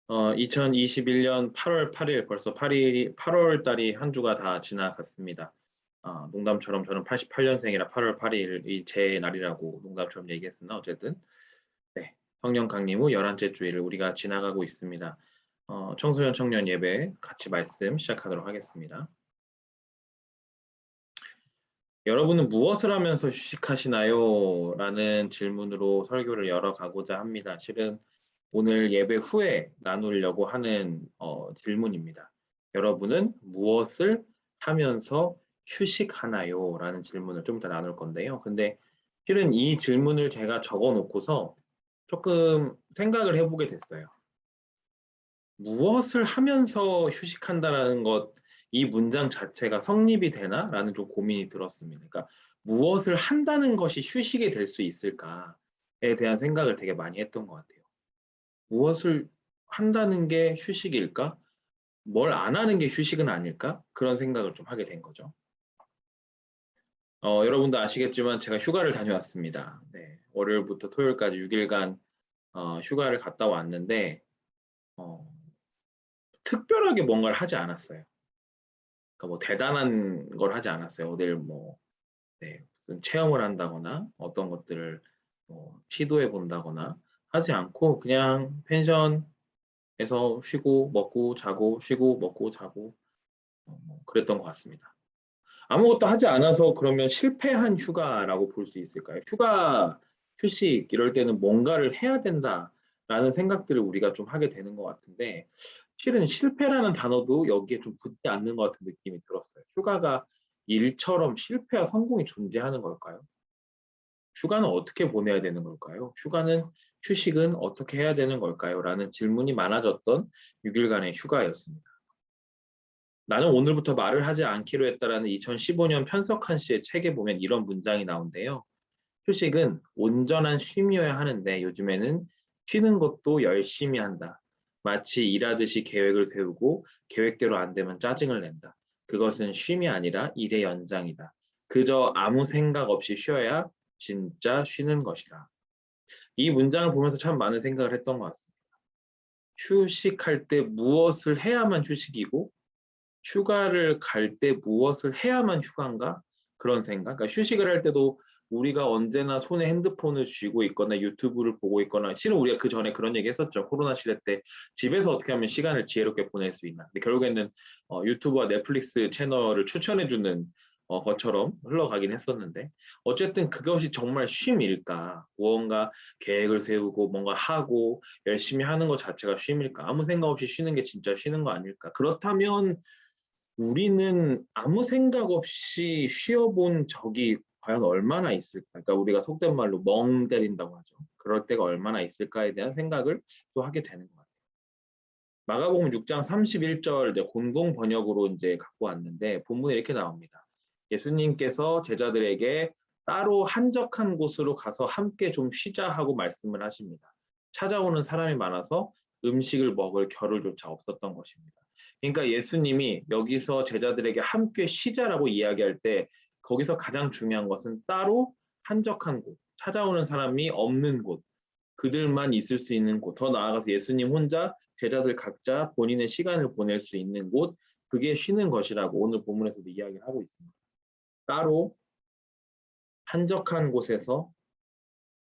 2021년 8월 8일 벌써 8월 달이 한 주가 다 지나갔습니다. 농담처럼 저는 88년생이라 8월 8일이 제 날이라고 농담처럼 얘기했으나 어쨌든 네, 성령 강림 후 11째 주일을 우리가 지나가고 있습니다. 청소년 청년 예배 같이 말씀 시작하도록 하겠습니다. 여러분은 무엇을 하면서 휴식하시나요? 라는 질문으로 설교를 열어가고자 합니다. 실은 오늘 예배 후에 나누려고 하는 질문입니다. 여러분은 무엇을 하면서 휴식하나요? 라는 질문을 좀 이따 나눌 건데요. 근데 실은 이 질문을 제가 적어 놓고서 조금 생각을 해보게 됐어요. 무엇을 하면서 휴식한다라는 것, 이 문장 자체가 성립이 되나? 라는 좀 고민이 들었습니다. 그러니까 무엇을 한다는 것이 휴식이 될 수 있을까에 대한 생각을 되게 많이 했던 것 같아요. 무엇을 한다는 게 휴식일까? 뭘 안 하는 게 휴식은 아닐까? 그런 생각을 좀 하게 된 거죠. 여러분도 아시겠지만 제가 휴가를 다녀왔습니다. 네, 월요일부터 토요일까지 6일간 휴가를 갔다 왔는데 특별하게 뭔가를 하지 않았어요. 그러니까 뭐 대단한 걸 하지 않았어요. 어딜 뭐 무슨 체험을 한다거나 어떤 것들을 시도해 본다거나 하지 않고 그냥 펜션에서 쉬고 먹고 자고 쉬고 먹고 자고 뭐 그랬던 것 같습니다. 아무것도 하지 않아서 그러면 실패한 휴가라고 볼 수 있을까요? 휴식 이럴 때는 뭔가를 해야 된다라는 생각들을 우리가 좀 하게 되는 것 같은데 실은 실패라는 단어도 여기에 좀 붙지 않는 것 같은 느낌이 들었어요. 휴가가 일처럼 실패와 성공이 존재하는 걸까요? 휴가는 어떻게 보내야 되는 걸까요? 휴식은 어떻게 해야 되는 걸까요? 라는 질문이 많아졌던 6일간의 휴가였습니다. 나는 오늘부터 말을 하지 않기로 했다라는 2015년 편석한 씨의 책에 보면 이런 문장이 나온대요. 휴식은 온전한 쉼이어야 하는데 요즘에는 쉬는 것도 열심히 한다. 마치 일하듯이 계획을 세우고 계획대로 안 되면 짜증을 낸다. 그것은 쉼이 아니라 일의 연장이다. 그저 아무 생각 없이 쉬어야 진짜 쉬는 것이다. 이 문장을 보면서 참 많은 생각을 했던 것 같습니다. 휴식할 때 무엇을 해야만 휴식이고 휴가를 갈 때 무엇을 해야만 휴가인가? 그런 생각. 그러니까 휴식을 할 때도 우리가 언제나 손에 핸드폰을 쥐고 있거나 유튜브를 보고 있거나 실은 우리가 그 전에 그런 얘기 했었죠. 코로나 시대 때 집에서 어떻게 하면 시간을 지혜롭게 보낼 수 있나. 근데 결국에는 유튜브와 넷플릭스 채널을 추천해주는 것처럼 흘러가긴 했었는데 어쨌든 그것이 정말 쉼일까? 무언가 계획을 세우고 뭔가 하고 열심히 하는 것 자체가 쉼일까? 아무 생각 없이 쉬는 게 진짜 쉬는 거 아닐까? 그렇다면 우리는 아무 생각 없이 쉬어본 적이 과연 얼마나 있을까? 그러니까 우리가 속된 말로 멍 때린다고 하죠. 그럴 때가 얼마나 있을까에 대한 생각을 또 하게 되는 것 같아요. 마가복음 6장 31절 이제 공동 번역으로 이제 갖고 왔는데 본문에 이렇게 나옵니다. 예수님께서 제자들에게 따로 한적한 곳으로 가서 함께 좀 쉬자 하고 말씀을 하십니다. 찾아오는 사람이 많아서 음식을 먹을 겨를조차 없었던 것입니다. 그러니까 예수님이 여기서 제자들에게 함께 쉬자라고 이야기할 때 거기서 가장 중요한 것은 따로 한적한 곳, 찾아오는 사람이 없는 곳, 그들만 있을 수 있는 곳, 더 나아가서 예수님 혼자 제자들 각자 본인의 시간을 보낼 수 있는 곳, 그게 쉬는 것이라고 오늘 본문에서도 이야기를 하고 있습니다. 따로 한적한 곳에서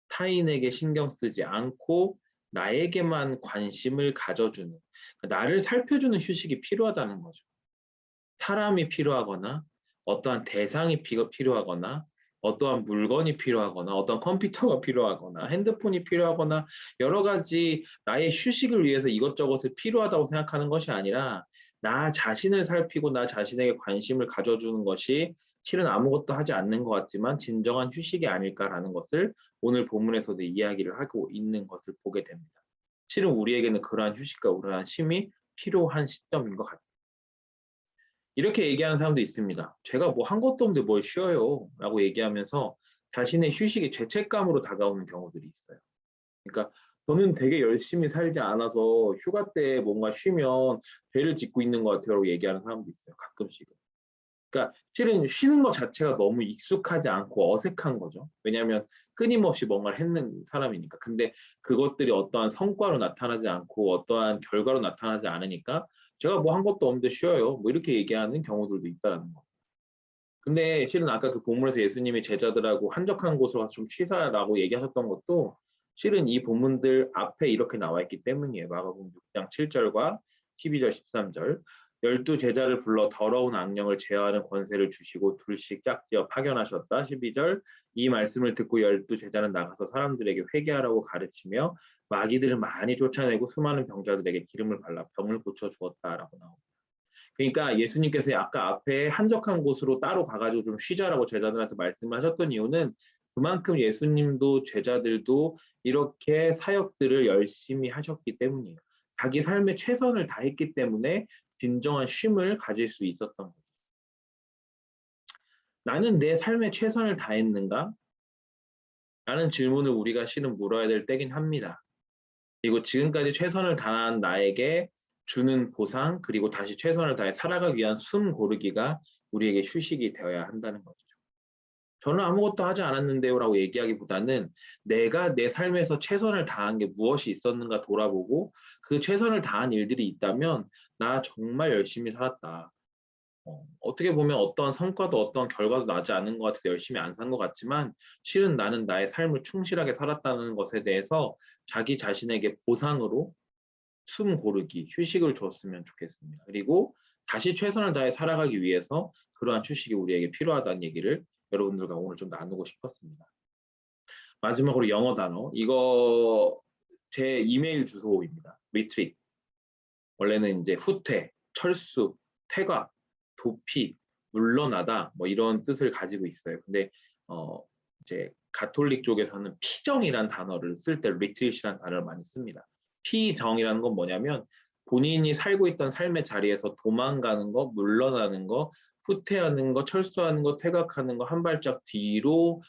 타인에게 신경 쓰지 않고 나에게만 관심을 가져주는, 나를 살펴주는 휴식이 필요하다는 거죠. 사람이 필요하거나 어떠한 대상이 필요하거나 어떠한 물건이 필요하거나 어떤 컴퓨터가 필요하거나 핸드폰이 필요하거나 여러 가지 나의 휴식을 위해서 이것저것을 필요하다고 생각하는 것이 아니라 나 자신을 살피고 나 자신에게 관심을 가져주는 것이 실은 아무것도 하지 않는 것 같지만 진정한 휴식이 아닐까라는 것을 오늘 본문에서도 이야기를 하고 있는 것을 보게 됩니다. 실은 우리에게는 그러한 휴식과 그러한 쉼이 필요한 시점인 것 같아요. 이렇게 얘기하는 사람도 있습니다. 제가 뭐 한 것도 없는데 뭘 쉬어요? 라고 얘기하면서 자신의 휴식이 죄책감으로 다가오는 경우들이 있어요. 그러니까 저는 되게 열심히 살지 않아서 휴가 때 뭔가 쉬면 죄를 짓고 있는 것 같아요. 라고 얘기하는 사람도 있어요. 가끔씩은. 그러니까 실은 쉬는 것 자체가 너무 익숙하지 않고 어색한 거죠. 왜냐하면 끊임없이 뭔가를 했는 사람이니까. 근데 그것들이 어떠한 성과로 나타나지 않고 어떠한 결과로 나타나지 않으니까 제가 뭐 한 것도 없는데 쉬어요. 뭐 이렇게 얘기하는 경우들도 있다는 거. 근데 실은 아까 그 본문에서 예수님이 제자들하고 한적한 곳으로 가서 좀 쉬사라고 얘기하셨던 것도 실은 이 본문들 앞에 이렇게 나와 있기 때문이에요. 마가복음 6장 7절과 12절, 13절. 12 제자를 불러 더러운 악령을 제어하는 권세를 주시고 둘씩 짝지어 파견하셨다. 12절. 이 말씀을 듣고 12 제자는 나가서 사람들에게 회개하라고 가르치며 마귀들을 많이 쫓아내고 수많은 병자들에게 기름을 발라 병을 고쳐 주었다라고 나옵니다. 그러니까 예수님께서 아까 앞에 한적한 곳으로 따로 가가지고 좀 쉬자라고 제자들한테 말씀하셨던 이유는 그만큼 예수님도 제자들도 이렇게 사역들을 열심히 하셨기 때문이에요. 자기 삶에 최선을 다했기 때문에 진정한 쉼을 가질 수 있었던 거죠. 나는 내 삶에 최선을 다했는가? 라는 질문을 우리가 실은 물어야 될 때긴 합니다. 그리고 지금까지 최선을 다한 나에게 주는 보상, 그리고 다시 최선을 다해 살아가기 위한 숨 고르기가 우리에게 휴식이 되어야 한다는 거죠. 저는 아무것도 하지 않았는데요 라고 얘기하기보다는 내가 내 삶에서 최선을 다한 게 무엇이 있었는가 돌아보고 그 최선을 다한 일들이 있다면 나 정말 열심히 살았다. 어떻게 보면 어떠한 성과도 어떠한 결과도 나지 않은 것 같아서 열심히 안 산 것 같지만 실은 나는 나의 삶을 충실하게 살았다는 것에 대해서 자기 자신에게 보상으로 숨 고르기, 휴식을 줬으면 좋겠습니다. 그리고 다시 최선을 다해 살아가기 위해서 그러한 휴식이 우리에게 필요하다는 얘기를 여러분들과 오늘 좀 나누고 싶었습니다. 마지막으로 영어 단어. 이거 제 이메일 주소입니다. 리트릿. 원래는 이제 후퇴, 철수, 퇴각, 도피, 물러나다 뭐 이런 뜻을 가지고 있어요. 근데 이제 가톨릭 쪽에서는 피정이란 단어를 쓸 때 리트릿이라는 단어를 많이 씁니다. 피정이라는 건 뭐냐면 본인이 살고 있던 삶의 자리에서 도망가는 거, 물러나는 거, 후퇴하는 거, 철수하는 거, 퇴각하는 거, 한 발짝 뒤로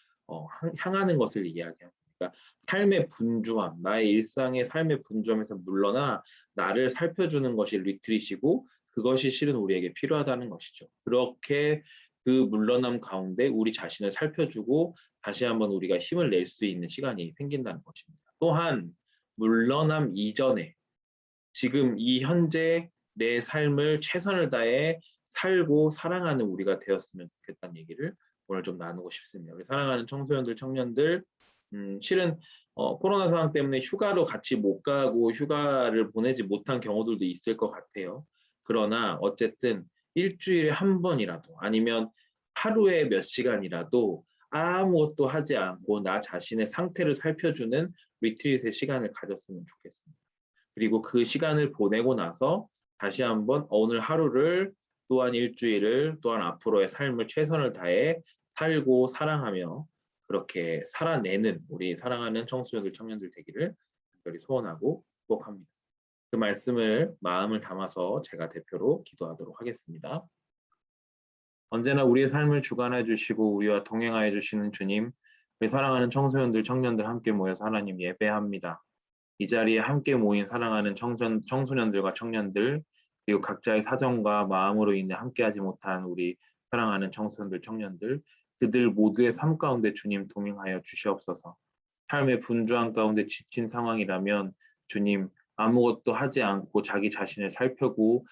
향하는 것을 이야기합니다. 그러니까 삶의 분주함, 나의 일상의 삶의 분주함에서 물러나 나를 살펴주는 것이 리트릿이고 그것이 실은 우리에게 필요하다는 것이죠. 그렇게 그 물러남 가운데 우리 자신을 살펴주고 다시 한번 우리가 힘을 낼 수 있는 시간이 생긴다는 것입니다. 또한 물러남 이전에 지금 이 현재 내 삶을 최선을 다해 살고 사랑하는 우리가 되었으면 좋겠다는 얘기를 오늘 좀 나누고 싶습니다. 우리 사랑하는 청소년들, 청년들, 실은 코로나 상황 때문에 휴가로 같이 못 가고 휴가를 보내지 못한 경우들도 있을 것 같아요. 그러나 어쨌든 일주일에 한 번이라도 아니면 하루에 몇 시간이라도 아무것도 하지 않고 나 자신의 상태를 살펴주는 리트릿의 시간을 가졌으면 좋겠습니다. 그리고 그 시간을 보내고 나서 다시 한번 오늘 하루를 또한 일주일을 또한 앞으로의 삶을 최선을 다해 살고 사랑하며 그렇게 살아내는 우리 사랑하는 청소년들, 청년들 되기를 특별히 소원하고 축복합니다. 그 말씀을 마음을 담아서 제가 대표로 기도하도록 하겠습니다. 언제나 우리의 삶을 주관해 주시고 우리와 동행하여 주시는 주님, 우리 사랑하는 청소년들, 청년들 함께 모여서 하나님 예배합니다. 이 자리에 함께 모인 사랑하는 청소년들과 청년들, 그리고 각자의 사정과 마음으로 인해 함께하지 못한 우리 사랑하는 청소년들, 청년들, 그들 모두의 삶 가운데 주님 동행하여 주시옵소서. 삶의 분주한 가운데 지친 상황이라면 주님 아무것도 하지 않고 자기 자신을 살피고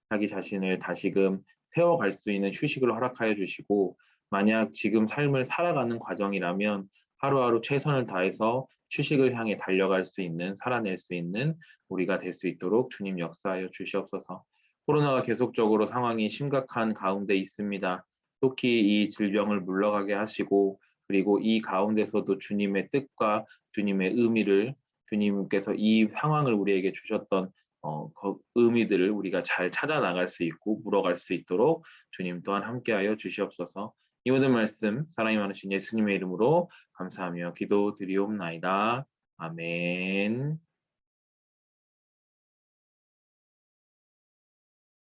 자기 자신을 다시금 세워갈 수 있는 휴식을 허락하여 주시고 만약 지금 삶을 살아가는 과정이라면 하루하루 최선을 다해서 휴식을 향해 달려갈 수 있는 살아낼 수 있는 우리가 될 수 있도록 주님 역사하여 주시옵소서. 코로나가 계속적으로 상황이 심각한 가운데 있습니다. 속히 이 질병을 물러가게 하시고 그리고 이 가운데서도 주님의 뜻과 주님의 의미를 주님께서 이 상황을 우리에게 주셨던 의미들을 우리가 잘 찾아 나갈 수 있고 물어갈 수 있도록 주님 또한 함께하여 주시옵소서. 이 모든 말씀 사랑이 많으신 예수님의 이름으로 감사하며 기도드리옵나이다. 아멘.